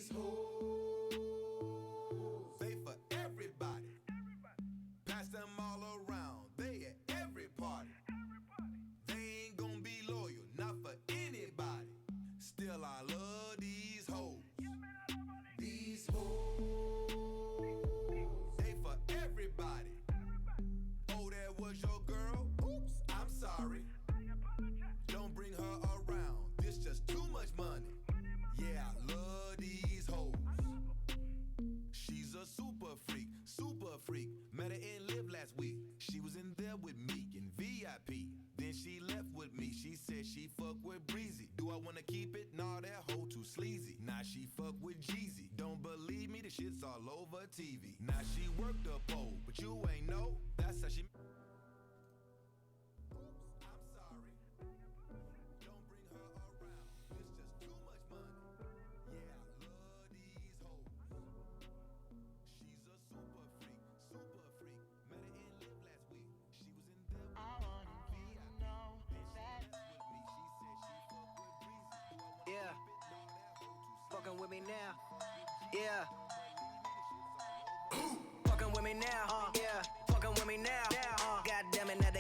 These hoes, they for everybody. Pass them all around, they at every party. They ain't gon' be loyal, not for anybody. Still I love these hoes. These hoes, they for everybody. Oh, that was your girl? Oops, I'm sorry. Don't bring her around, this just too much money. Yeah, I love these hoes. She's a super freak, super freak. Met her in Live last week. She was in there with me in VIP. Then she left with me. She said she fuck with Breezy. Do I wanna keep it? Nah, that hoe too sleazy. Now she fuck with Jeezy. Don't believe me, the shit's all over TV. Now she worked the pole, but you ain't know. That's how she. Oops, I'm sorry. Don't bring her around. It's just too much money. Yeah, I love these hoes. She's a super freak, super freak. Met her in Live last week. She was in there with I want you to know that. with me. She said she fuck with Breezy. Do I wanna Yeah, keep it? Nah, that hoe too sleazy. fucking with me now. Yeah, fucking with me now. Yeah, fucking with me now. God damn it, now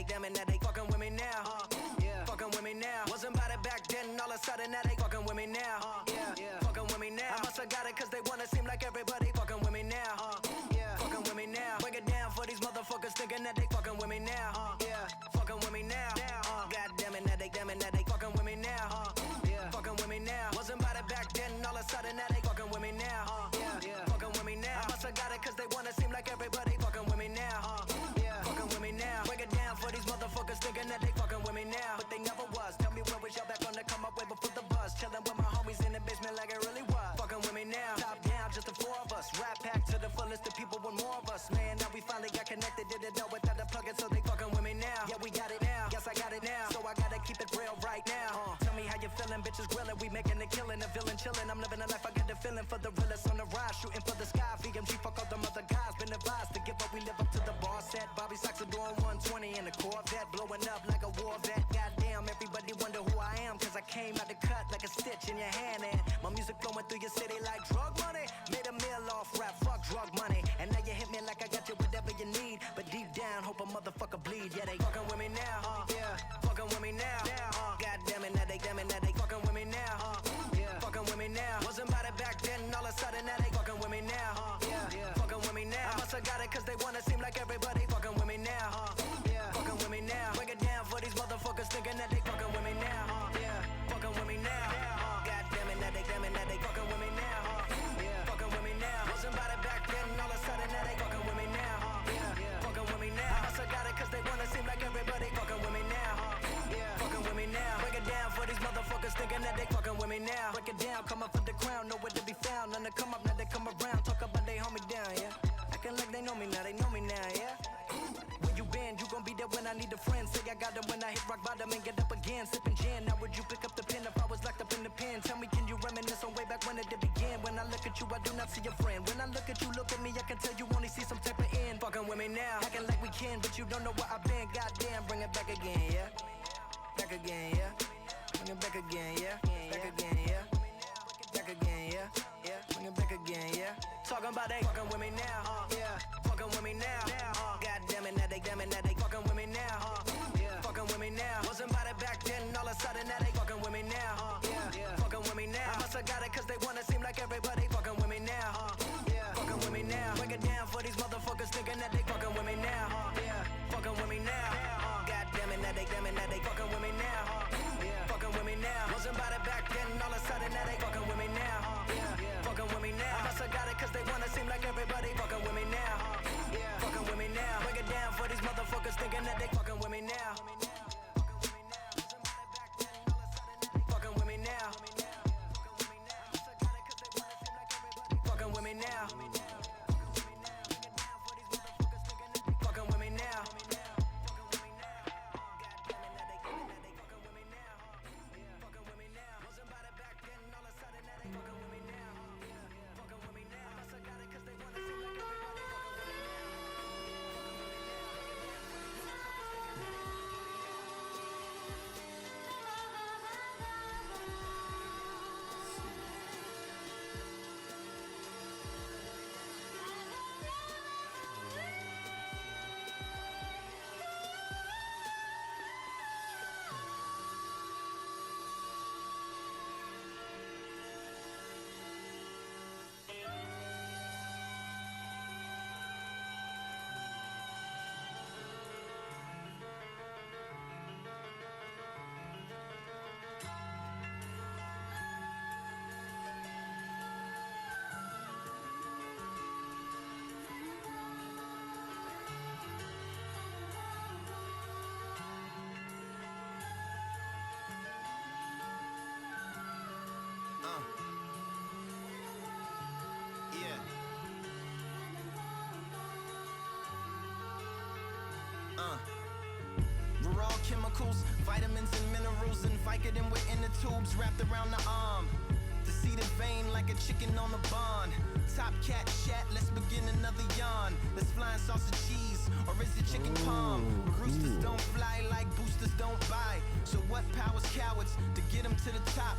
they fucking with me now. Yeah, fucking with me now. Wasn't about it back then, all of a sudden now they fucking with me now. Yeah, fucking with me now. I musta got it cause they wanna seem like everybody fucking with me now. Yeah, fucking with me now. Break it down for these motherfuckers thinking that they fucking with me now. Yeah, fucking with me now. God damn it, now they fucking with me now. Yeah, fucking with me now. Wasn't about it back then, all of a sudden now they fucking with me now. Yeah, fucking with me now. I musta got it cause they wanna seem like everybody fucking with me now. Yeah, fucking with me now. Break it down for these motherfuckers thinking that they fucking with me now, but they never was. Tell me where was y'all back on the come up way before the buzz? Chillin' with my homies in the basement like it really was. Fucking with me now. Top down, just the four of us. Rap pack to the fullest, the people want more of us. Man, now we finally got connected. Didn't know without the plug-in, so they fucking with me now. Yeah, we got it now. Guess I got it now. So I gotta keep it real right now. Tell me how you feeling, bitches grillin'. We making a killing, a villain chillin'. I'm living a life, I got the feeling for the realest on the rise. Shooting for the sky. VMG, fuck all them other guys. Been advised to give up, we live up to the bar set. Bobby Socks are doing 120 in the Corvette. Blowing up like a war vet. Goddamn, everybody wonder who I am. Cause I came out the cut like a stitch in your hand. And my music flowing through your city like drug money. Made a meal off rap, fuck drug money. And now you hit me like I got you whatever you need. But deep down, hope a motherfucker bleed. Yeah, they fucking with me now. Yeah, fucking with me now. God damn it, now they fucking with me now. Yeah, fucking with me now. Wasn't about it back then, all of a sudden now they fucking with me now. Yeah, fucking with me now. I musta got it cause they wanna seem like everybody fucking with me now. Yeah, fucking with me now. Break it down for these motherfuckers thinking that they fucking with me now. Yeah, fucking with me now. God damn it, now they fucking with me now. Yeah, fucking with me now. Wasn't about it back then, all of a sudden now they fucking with me now. Yeah, fucking with me now. I musta got it cause they wanna seem like everybody fucking with me now. Yeah, fucking with me now. Break it down for these motherfuckers thinking that they fucking with me now. Break it down, come up for the crown, nowhere to be found. None to come up, now they come around. Talk about they hold me down, yeah. Acting like they know me now, yeah. Where you been? You gon' be there when I need a friend. Say I got them when I hit rock bottom and get up again. Sippin' gin, now would you pick up the pen if I was locked up in the pen? Tell me, can you reminisce on way back when it did begin? When I look at you, I do not see a friend. When I look at you, look at me, I can tell you only see some type of end. Fucking with me now, acting like we can, but you don't know where I've been. Goddamn, bring it back again, yeah. Back again, yeah. Bring it back again, yeah. Back again, yeah. Back again, yeah. Bring it back again, yeah. Talking about they fucking with me now. Yeah, fucking with me now. God damn it, now they fucking with me now. Yeah, fucking with me now. Wasn't about it back then, all of a sudden now they fucking with me now. Yeah, fucking with me now. I musta got it cause they wanna seem like everybody fucking with me now. Yeah, fucking with me now. Break it down for these motherfuckers thinking that they fucking with me now. Yeah, fucking with me now. God damn it, now they fucking with me now. Yeah, fucking with me now. Wasn't about it back then, all of a sudden now they fucking with me now. Yeah, fucking with me now. I musta got it cause they wanna seem like everybody fucking with me now. Yeah, fucking with me now. Break it down for these motherfuckers thinking that they fucking with me now. Fucking with me now. Fucking with me now. Fucking with me now. juice, vitamins and minerals, and Vicodin with inner tubes wrapped around the arm. The seated vein like a chicken on a bond. Top cat chat, let's begin another yawn. Let's fly in sausage cheese, or is it chicken palm? Roosters don't fly like boosters don't buy. So what powers cowards to get them to the top?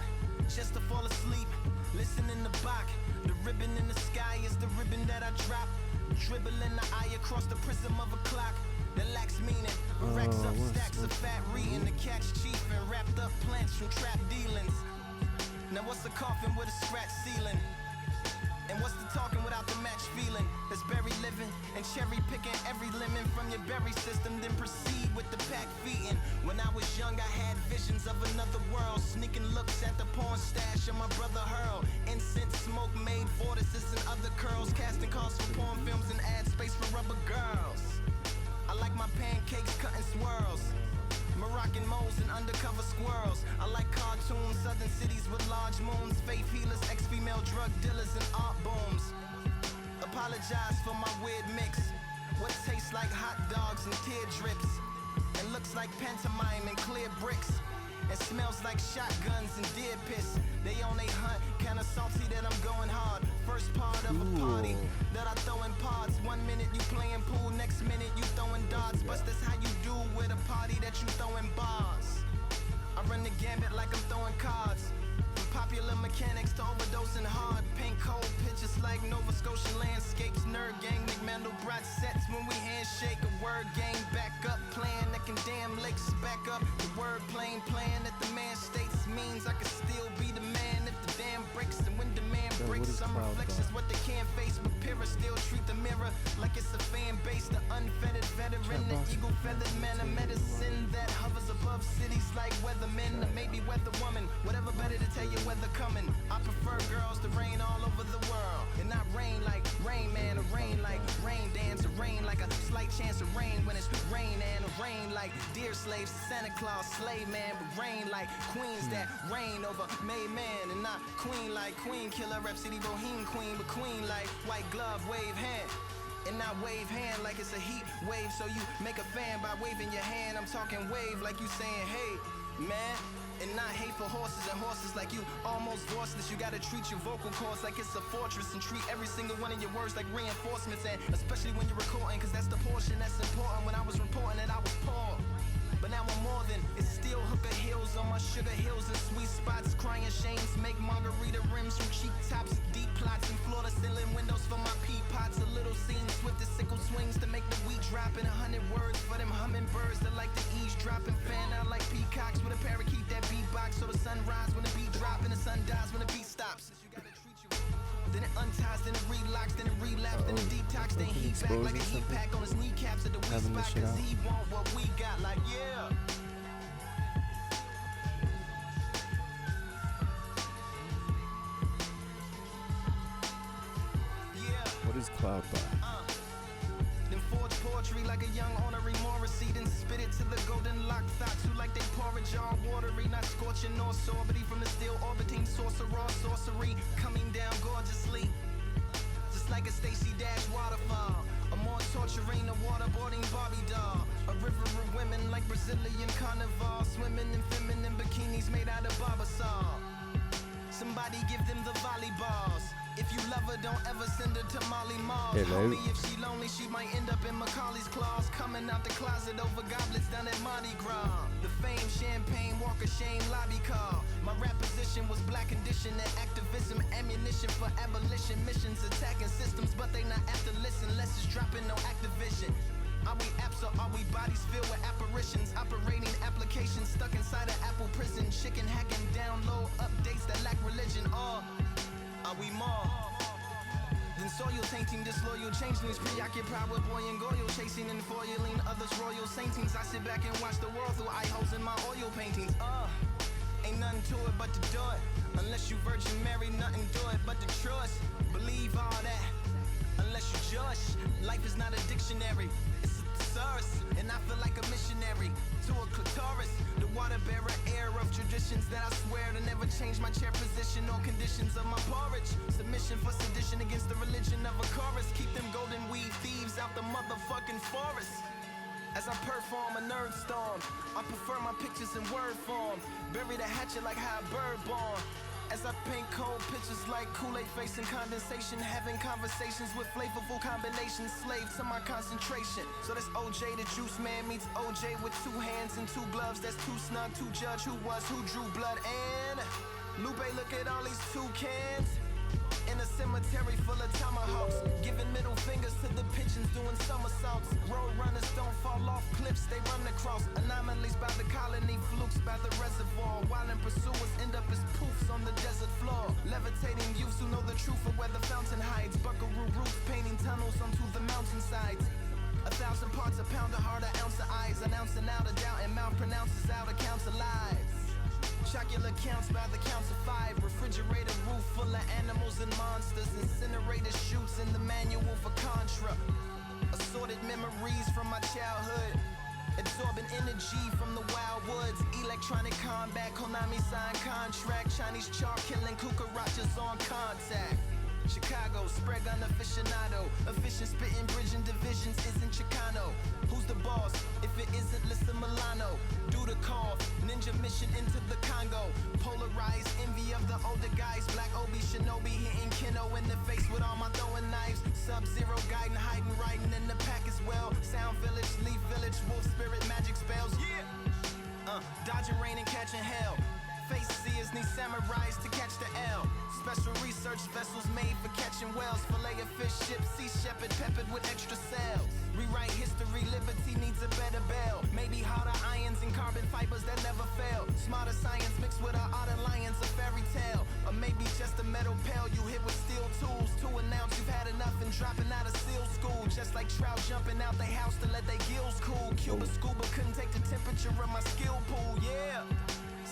Just to fall asleep, listen in the Bach. The ribbon in the sky is the ribbon that I drop. Dribbling the eye across the prism of a clock that lacks meaning. Racks up stacks of fat reading to catch chief and wrapped up plants from trap dealings. Now what's a coffin with a scratch ceiling? And what's the talking without the match feeling? That's berry living and cherry picking every lemon from your berry system, then proceed with the pack feeding. When I was young, I had visions of another world, sneaking looks at the porn stash of my brother Hurl. Incense smoke made vortices and other curls, casting calls for porn films and ad space for rubber girls. I like my pancakes cut in swirls, Moroccan moles and undercover squirrels. I like cartoons, southern cities with large moons, faith healers, ex-female drug dealers, and art booms. Apologize for my weird mix. What tastes like hot dogs and tear drips, and looks like pantomime and clear bricks, and smells like shotguns and deer piss. They on they hunt, kinda salty that I'm going hard. First part of a party that I throw in pods. 1 minute you playing pool, next minute you throwing darts. But that's how you do with a party that you throwing bars. I run the gambit like I'm throwing cards. From popular mechanics to overdosing hard. Paint cold pictures like Nova Scotian landscapes. Nerd gang, McMandelbrot sets when we handshake. A word game back up, plan that can damn lakes back up. The word plain plan that the man states means I can still be the man if the dam breaks. And when demand breaks, some reflections what they can't face. But Pyrrha still treat the mirror like it's a fan base. The unfettered veteran, the eagle feathered man of medicine that hovers above cities like weathermen, or maybe weather woman. Whatever better to tell you weather coming. I prefer girls to rain all over the world, and not rain like Rain Man, or rain like rain dance, or rain like a slight chance of rain when it's rain, and a rain like dear slaves to Santa Claus, slave man, but rain like queens that reign over made man, and not queen like queen killer, Rhapsody Bohemian queen, but queen like white glove wave hand. And not wave hand like it's a heat wave, so you make a fan by waving your hand. I'm talking wave like you saying hey man. And not hate for horses and horses like you almost voiceless. You gotta treat your vocal cords like it's a fortress, and treat every single one of your words like reinforcements. And especially when you're recording, cause that's the portion that's important. When I was reporting that I was poor, but now I'm more than. It's still hooker hills on my sugar hills and sweet spots. Crying shames make margarita rims from cheek tops. Deep plots and floor to ceiling windows for my pea pots. A little scene swift as sickle swings to make the wheat drop. In 100 words for them hummingbirds that like to eavesdrop and fan out like peacocks with a parakeet that beatbox. So the sun rise when the beat drop and the sun dies when the beat stops. Then it unties, then it relocks, then it relapse, then it detox, then heat back like a heat pack on his kneecaps at the weak spot. Cause he want what we got, like yeah. What is cloud by? Then forge poetry like a young honorary Morrissey, then spit it to the golden locked thoughts who like they porridge all watery, not scorching nor sorbity from the still orbiting sorcerer sorcery coming down gorgeously, just like a Stacy Dash waterfall. A more torturing, a waterboarding Barbie doll. A river of women like Brazilian carnival, swimming in feminine bikinis made out of barbasol. Somebody give them the volleyballs. If you love her, don't ever send her to Molly Malls. Homie, if she lonely, she might end up in Macaulay's claws. Coming out the closet over goblets down at Mardi Gras. The fame, champagne, walk of shame, lobby call. My rap position was black condition and activism. Ammunition for abolition missions. Attacking systems, but they not after listen. Less is dropping, no activision. Are we apps or are we bodies filled with apparitions? Operating applications stuck inside an Apple prison. Chicken hacking down low updates that lack religion. Or are we more than soil tainting, disloyal changelings? Preoccupied with boy and goyle, chasing and foiling others royal saintings. I sit back and watch the world through eye holes in my oil paintings. Ain't nothing to it but to do it. Unless you Virgin Mary, nothing do it but to trust. Believe all that. Unless you judge, life is not a dictionary. It's a thesaurus, and I feel like a missionary to a clitoris. The water bearer air of traditions that I swear to never change my chair position or conditions of my porridge. Submission for sedition against the religion of a chorus. Keep them golden weed thieves out the motherfucking forest. As I perform a nerd storm, I prefer my pictures in word form. Bury the hatchet like how a bird born. As I paint cold pictures like Kool-Aid facing condensation, having conversations with flavorful combinations, slave to my concentration. So that's OJ the Juice Man meets OJ with 2 hands and 2 gloves. That's too snug to judge who was who drew blood. And Lupe, look at all these toucans in a cemetery full of tomahawks, giving middle fingers to the pigeons doing somersaults. Road runners don't fall off cliffs, they run across anomalies by the colony, flukes by the reservoir. While in pursuers end up as poofs on the desert floor. Levitating youths who know the truth of where the fountain hides. Buckaroo roots painting tunnels onto the mountainsides. 1,000 parts a pound, a heart, an ounce of eyes, an ounce and out of doubt, and mouth pronounces out accounts of lies. Chocolate counts by the counts of 5. Refrigerator roof full of animals and monsters. Incinerator shoots in the manual for Contra. Assorted memories from my childhood. Absorbing energy from the wild woods. Electronic combat, Konami signed contract. Chinese chalk killing cucarachas on contact. Chicago, spread gun aficionado. Efficient spitting, bridging divisions isn't Chicano. Who's the boss? If it isn't, listen Milano. Do the call, ninja mission into the Congo. Polarized envy of the older guys. Black Obi Shinobi hitting Kino in the face with all my throwing knives. Sub-Zero guiding, hiding, riding in the pack as well. Sound Village, Leaf Village, Wolf Spirit, magic spells. Yeah! Dodging rain and catching hell. Face seers need samurais to catch the L. Special research vessels made for catching whales. Fillet of fish, ship, sea shepherd, peppered with extra sails. Rewrite history, liberty needs a better bell. Maybe harder ions and carbon fibers that never fail. Smarter science mixed with our art alliance, a fairy tale. Or maybe just a metal pail you hit with steel tools to announce you've had enough and dropping out of SEAL school. Just like trout jumping out they house to let their gills cool. Cuba scuba couldn't take the temperature of my skill pool, yeah.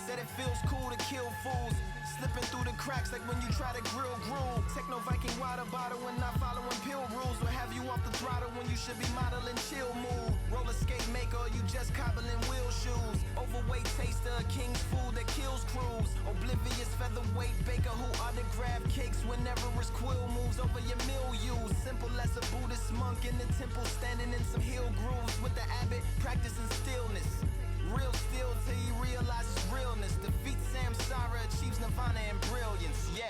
Said it feels cool to kill fools. Slipping through the cracks like when you try to grill gruel. Techno Viking water bottle when not following pill rules. Will have you off the throttle when you should be modeling chill mood. Roller skate maker, you just cobbling wheel shoes. Overweight taster, king's food that kills crews. Oblivious featherweight baker who autograph cakes whenever his quill moves over your milieu. Simple as a Buddhist monk in the temple standing in some hill grooves with the abbot practicing stillness. Real still till he realizes realness. Defeat Samsara, achieves nirvana and brilliance, yeah.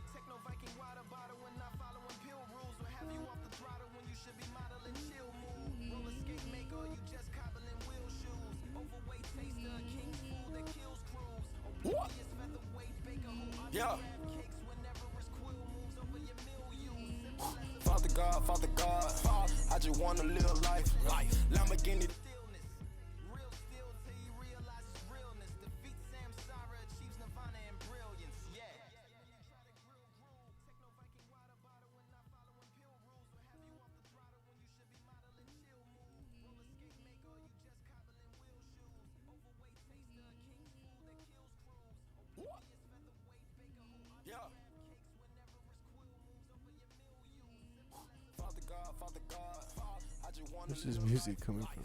Techno Viking water bottle when not following pill rules. Will have you off the throttle when you should be modeling chill mood. Roller skate maker, you just cobbling wheel shoes. Overweight taster, king's food that kills crews. Oblivious featherweight baker who autograph cakes whenever his quill moves over your milieu. Father God, I just wanna live life. Lamborghini. Father God, I just wanna Where's his music coming from?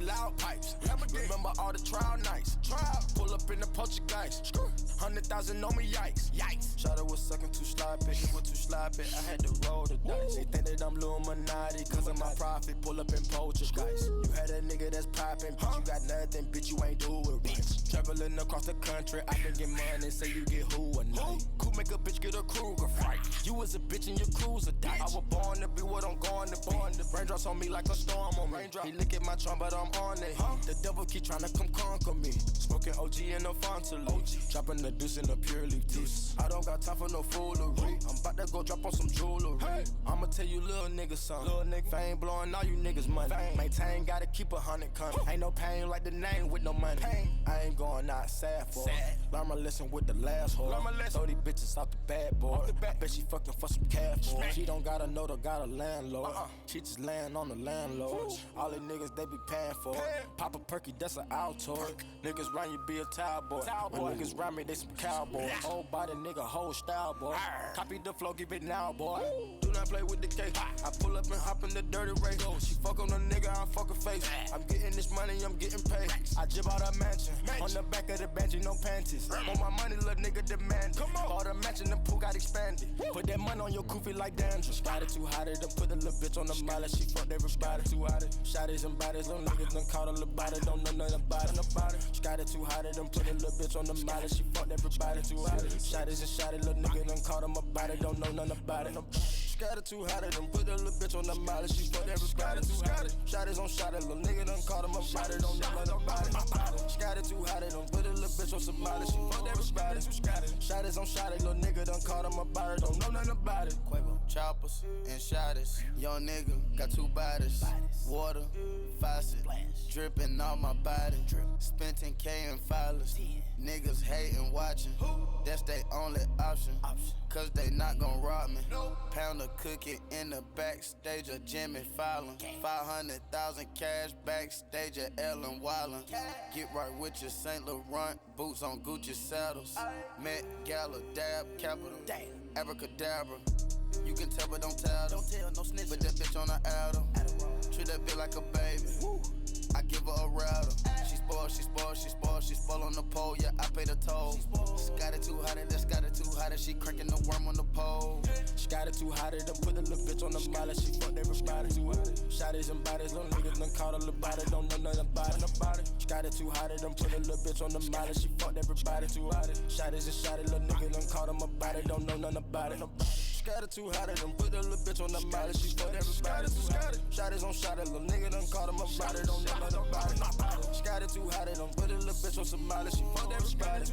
loud pipes. Remember all the trial nights. Pull up in the Portuguese. 100,000 on me, yikes. Shawty was sucking too sloppy. He was too sloppy. I had to roll the dice. They think that I'm Illuminati cause of my profit. Pull up in Portuguese. You had a nigga that's popping, bitch. You got nothing, bitch. You ain't do it right. Traveling across the country. I can get money, say you get who a night. Cool make a bitch get a Kruger fight. You was a bitch and your cruiser died. I was born to be what I'm going to be. Raindrops on me like a storm on me. He lick at my trunk, but I'm on it. The devil keep trying to come conquer me. Smoking OG in a Fontaine. Dropping the deuce in a pure leaf teeth. I don't got time for no foolery. I'm about to go drop on some jewelry. I'ma tell you little niggas something. Little nigga fame blowing all you niggas money. Maintain, gotta keep 100 coming. Ain't no pain like the name with no money. I ain't going outside for it. Learn my lesson with the last whore. Throw these bitches off the bad boy. I bet she fucking for some cash boy. She don't got a note or got a landlord. She just laying on the landlord. All these niggas they be paying for it. Pop a perky, that's an Altoid. Niggas round you be a towel boy. When niggas round me, they some cowboys. Whole body nigga, whole style boy. Copy the flow, give it now boy. Do I play with the cake. I pull up and hop in the dirty race. She fuck on a nigga, I fuck her face. I'm getting this money, I'm getting paid. I jib out a mansion. On the back of the bench, no panties. Want my money, little nigga demand it. Bought a mansion, the pool got expanded. Put that money on your kufi like dandruff. Got it too hot, it done put a little bitch on the mileage. She fucked everybody too hot. Shotties and bodies, little niggas done caught a little body. Don't know nothing about it. She got it too hot, it done put a little bitch on the mileage. She fucked everybody too hot. Shotties and shotty, little nigga done caught him about it. Don't know nothing about it. She got it too hot, it done put a little bitch on the mileage. She fucked everybody too hot. Shotties on shotty, little nigga done caught him about it. Don't know nothing about it. She got it too hot, it done put a little bitch on some mileage. She fucked everybody. Shotties on shotty, little nigga done caught him about it. Don't know nothing about it. Quavo, choppers and shotties. Young nigga got two bodies. Water, faucet, dripping on my body. Spent 10K in filers. Niggas hating, watching. That's their only option. Cause they not gon' rob me. Pound of cookie in the backstage of Jimmy Fallon. 500,000 cash backstage at Ellen Wildin. Get right with your St. Laurent boots on Gucci saddles. Met Gala, dab, capital, abracadabra. You can tell but don't tell them. Don't tell, no snitch. Put that bitch on her Adam. Treat that bitch like a baby. Woo. I give her a rattle. She spoiled, she spoiled, she spoiled, she spoiled on the pole. Yeah, I pay the toll. She got it too hot, that's got it too hot. She cranking the worm on the pole. She got it too hot, done put a little bitch on the mileage. She fucked everybody too hot. Shotties and bodies, little niggas done caught a little body. Don't know nothing about it. She got it too hot, done put a little bitch on the mileage. She fucked everybody too hot. Shotties and shotty, little niggas done caught him about it. Don't know nothing about it. She got it too hot, done put a little bitch on the mileage. She fucked everybody too hot. Shotties on shotty, little nigga done caught him about it. Don't know nothing about it. She got it too hot, done put a little bitch on some mileage. She fucked everybody.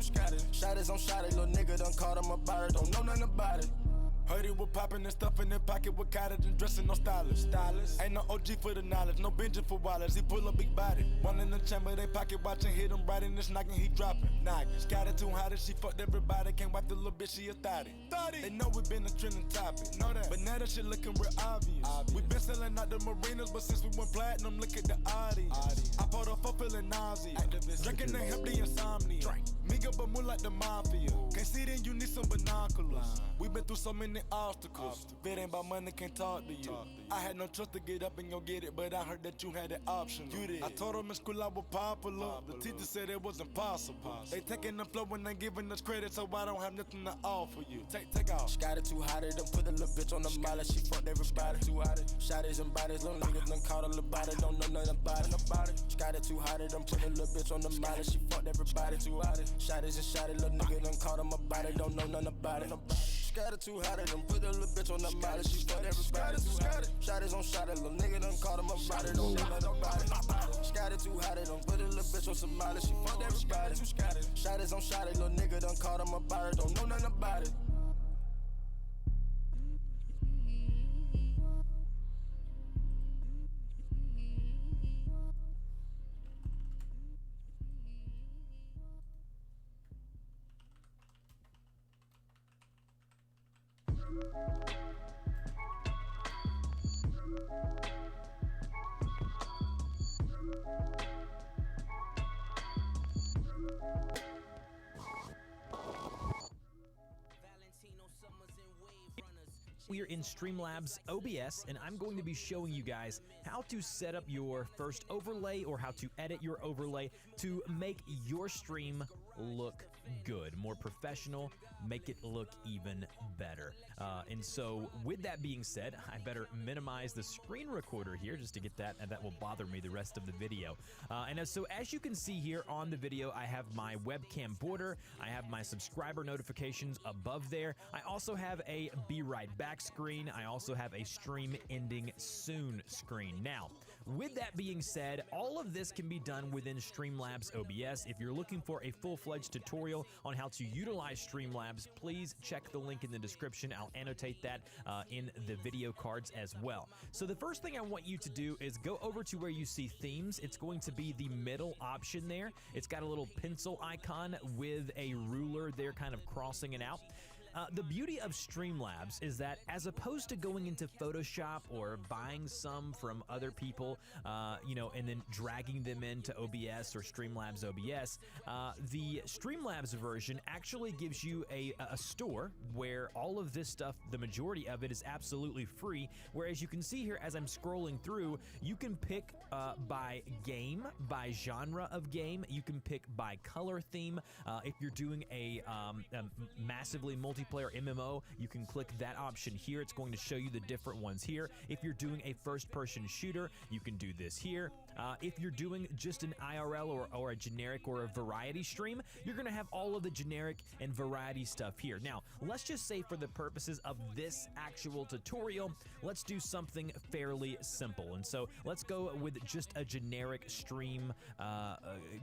Shotties on shotty, little nigga done caught him about it. Don't know nothing about it. Heard it was poppin' and stuff in the pocket with cottage and dressing no stylist. Ain't no OG for the knowledge, no Benji for wallets. He pull a big body. One in the chamber, they pocket watching, hit him right in this knocking, he dropping. Noggins. Got it too hot and she fucked everybody. Can't wipe the little bitch, she a thotty. They know we been a trending topic. Know that. But now that shit looking real obvious. We been selling out the marinas, but since we went platinum, look at the audience. I pulled off for feeling nauseous. Drinking the hemp, the insomnia. Miga but more like the mafia. Can't see then you need some binoculars. We been through so many obstacles. If it ain't about money, can't talk to you. I had no trust to get up and go get it, but I heard that you had it optional. You did. I told them in school I was popular. The teacher said it was impossible. They taking the flow and they giving us credit, so I don't have nothing to offer you. Take off. She got it too hot, done put a little bitch on the mileage. She fucked everybody too hot. Shotties and bodies, little niggas done caught a little body. Don't know nothing about it. She got it too hot, done put a little bitch on the mileage. She fucked everybody too hot. Shotties and shotty, little nigga done caught him about it. Don't know nothing about it. She got it too hot, done put a little bitch on the mileage. She fucked everybody too hot. Shotties on shotty, little nigga done caught him about it. Don't know nothing about it. She got it too hot, done put a little bitch on some mileage. She fucked everybody. Shotties on shotty, little nigga done caught him about it. Don't know nothing about it. We are in Streamlabs OBS, and I'm going to be showing you guys how to set up your first overlay or how to edit your overlay to make your stream look good, more professional, make it look even better. And so with that being said, I better minimize the screen recorder here just to get that, and that will bother me the rest of the video. So as you can see here on the video, I have my webcam border, I have my subscriber notifications above there, I also have a be right back screen, I also have a stream ending soon screen. Now, with that being said, all of this can be done within Streamlabs OBS. If you're looking for a full-fledged tutorial on how to utilize Streamlabs, please check the link in the description. I'll annotate that in the video cards as well. So the first thing I want you to do is go over to where you see themes. It's going to be the middle option there. It's got a little pencil icon with a ruler there kind of crossing it out. The beauty of Streamlabs is that as opposed to going into Photoshop or buying some from other people, and then dragging them into OBS or Streamlabs OBS, the Streamlabs version actually gives you a store where all of this stuff, the majority of it, is absolutely free. Whereas you can see here, as I'm scrolling through, you can pick by game, by genre of game. You can pick by color theme. If you're doing a massively multiplayer MMO, you can click that option here. It's going to show you the different ones here. If you're doing a first-person shooter, you can do this here. If you're doing just an IRL or a generic or a variety stream, you're going to have all of the generic and variety stuff here. Now, let's just say for the purposes of this actual tutorial, let's do something fairly simple. And so let's go with just a generic stream,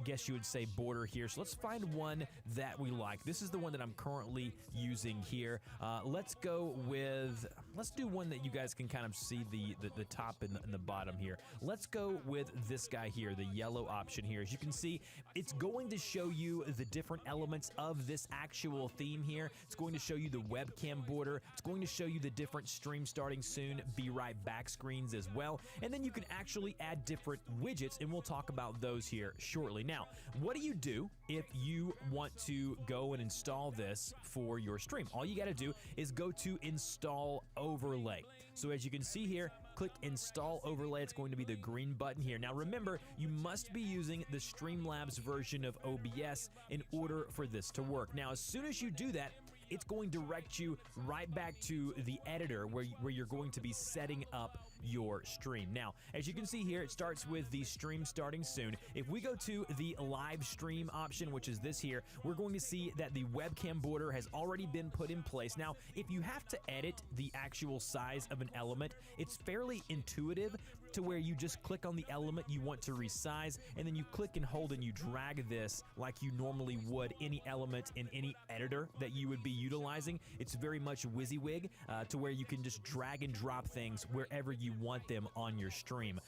guess you would say border here. So let's find one that we like. This is the one that I'm currently using here. Let's do one that you guys can kind of see the top and the bottom here. Let's go with this guy here, the yellow option here. As you can see, it's going to show you the different elements of this actual theme here. It's going to show you the webcam border. It's going to show you the different stream starting soon, be right back screens as well. And then you can actually add different widgets, and we'll talk about those here shortly. Now, what do you do if you want to go and install this for your stream? All you got to do is go to install overlay. So as you can see here, click install overlay. It's going to be the green button here. Now remember, you must be using the Streamlabs version of OBS in order for this to work. Now, as soon as you do that, it's going to direct you right back to the editor where you're going to be setting up your stream. Now, as you can see here, it starts with the stream starting soon. If we go to the live stream option, which is this here, we're going to see that the webcam border has already been put in place. Now, if you have to edit the actual size of an element, it's fairly intuitive to where you just click on the element you want to resize, and then you click and hold and you drag this like you normally would any element in any editor that you would be utilizing. It's very much WYSIWYG to where you can just drag and drop things wherever you want them on your stream.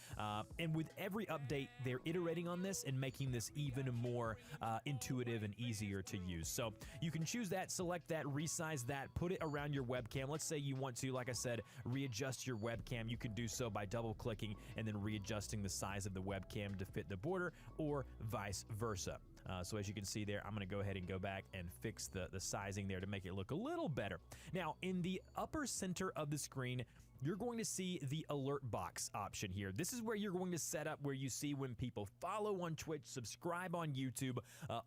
And with every update, they're iterating on this and making this even more intuitive and easier to use. So you can choose that, select that, resize that, put it around your webcam. Let's say you want to, like I said, readjust your webcam. You can do so by double clicking and then readjusting the size of the webcam to fit the border, or vice versa. So as you can see there, I'm going to go ahead and go back and fix the sizing there to make it look a little better. Now, in the upper center of the screen, you're going to see the alert box option here. This is where you're going to set up where you see when people follow on Twitch, subscribe on YouTube,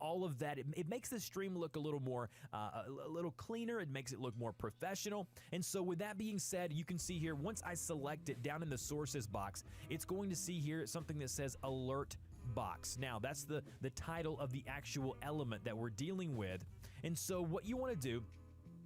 all of that. It makes the stream look a little more, a little cleaner. It makes it look more professional. And so with that being said, you can see here, once I select it down in the sources box, it's going to see here something that says alert box. Now, that's the title of the actual element that we're dealing with. And so what you want to do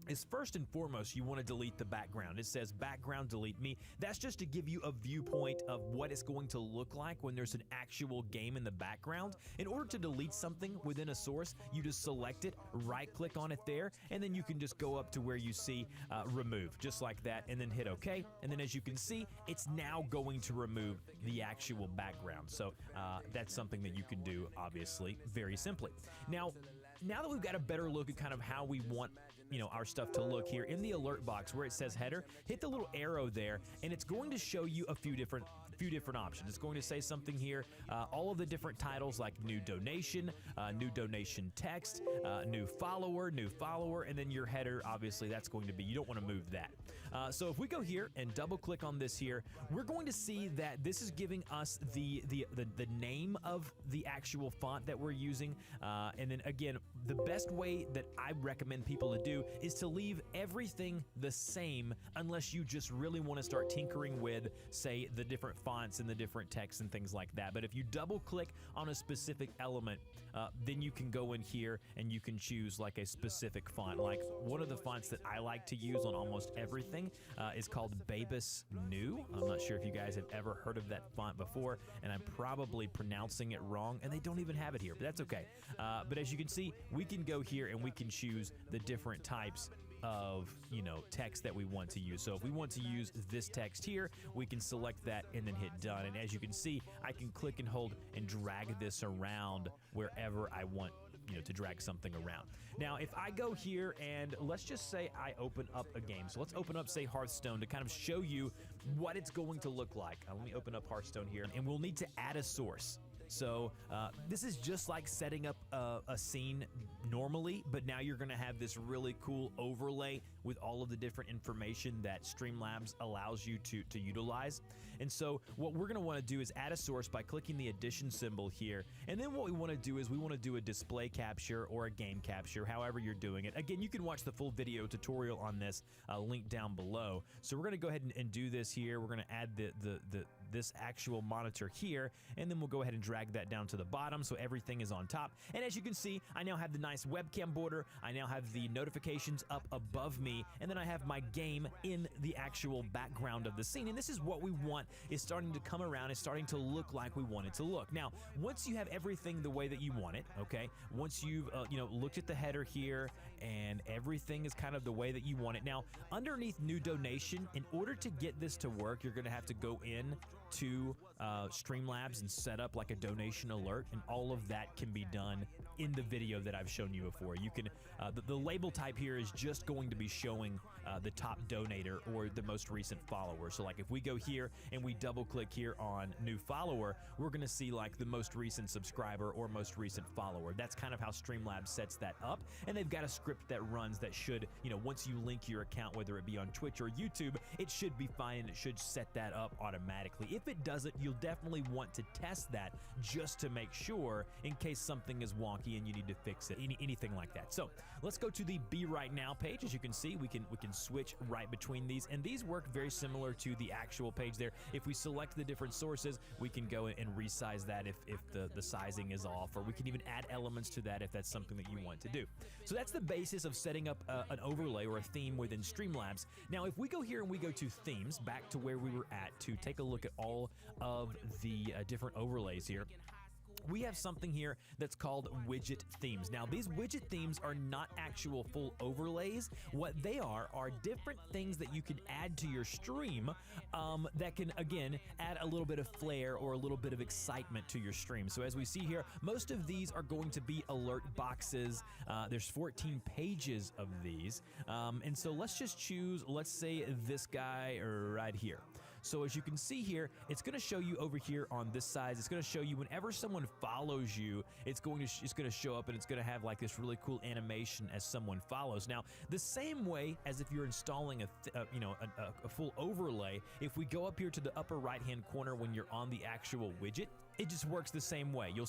is, first and foremost, you want to delete the background. It says background delete me. That's just to give you a viewpoint of what it's going to look like when there's an actual game in the background. In order to delete something within a source, you just select it, right click on it there, and then you can just go up to where you see remove, just like that, and then hit OK. And then as you can see, it's now going to remove the actual background. So that's something that you can do, obviously, very simply. Now that we've got a better look at kind of how we want our stuff to look here, in the alert box where it says header, hit the little arrow there, and it's going to show you a few different options. It's going to say something here, all of the different titles like new donation text, new follower, and then your header, obviously that's going to be, you don't want to move that. So if we go here and double click on this here, we're going to see that this is giving us the name of the actual font that we're using. And then again, the best way that I recommend people to do is to leave everything the same, unless you just really want to start tinkering with, say, the different fonts and the different texts and things like that. But if you double click on a specific element, then you can go in here and you can choose like a specific font. Like one of the fonts that I like to use on almost everything is called Babus New. I'm not sure if you guys have ever heard of that font before, and I'm probably pronouncing it wrong, and they don't even have it here, but that's okay. But as you can see, we can go here and we can choose the different types of text that we want to use. So if we want to use this text here, we can select that and then hit done. And as you can see, I can click and hold and drag this around wherever I want to drag something around. Now, if I go here and let's just say I open up a game. So let's open up, say, Hearthstone to kind of show you what it's going to look like. Let me open up Hearthstone here, and we'll need to add a source. So this is just like setting up a scene normally, but now you're going to have this really cool overlay with all of the different information that Streamlabs allows you to utilize. And so what we're going to want to do is add a source by clicking the addition symbol here. And then what we want to do is we want to do a display capture or a game capture, however you're doing it. Again, you can watch the full video tutorial on this link down below. So we're going to go ahead and do this here. We're going to add this actual monitor here, and then we'll go ahead and drag that down to the bottom so everything is on top. And as you can see, I now have the nice webcam border, I now have the notifications up above me, and then I have my game in the actual background of the scene. And this is what we want, is starting to come around, is starting to look like we want it to look. Now, once you have everything the way that you want it, okay, once you've looked at the header here and everything is kind of the way that you want it. Now, underneath new donation, in order to get this to work, you're going to have to go in to Streamlabs and set up like a donation alert, and all of that can be done in the video that I've shown you before. You can the label type here is just going to be showing the top donator or the most recent follower. So like if we go here and we double click here on new follower, we're going to see like the most recent subscriber or most recent follower. That's kind of how Streamlabs sets that up, and they've got a script that runs that should, once you link your account, whether it be on Twitch or YouTube, it should be fine and it should set that up automatically. If it doesn't, you'll definitely want to test that just to make sure in case something is wonky and you need to fix it, anything like that. So let's go to the Be Right Now page. As you can see, we can switch right between these, and these work very similar to the actual page there. If we select the different sources, we can go and resize that if the sizing is off, or we can even add elements to that if that's something that you want to do. So that's the basis of setting up an overlay or a theme within Streamlabs. Now, if we go here and we go to themes, back to where we were at to take a look at all of the different overlays here, we have something here that's called widget themes. Now, these widget themes are not actual full overlays. What they are different things that you can add to your stream that can, again, add a little bit of flair or a little bit of excitement to your stream. So as we see here, most of these are going to be alert boxes. There's 14 pages of these. And so let's just choose, let's say this guy right here. So as you can see here, it's going to show you over here on this side. It's going to show you whenever someone follows you, it's going to show up, and it's going to have like this really cool animation as someone follows. Now, the same way as if you're installing a full overlay, if we go up here to the upper right-hand corner when you're on the actual widget, it just works the same way. You'll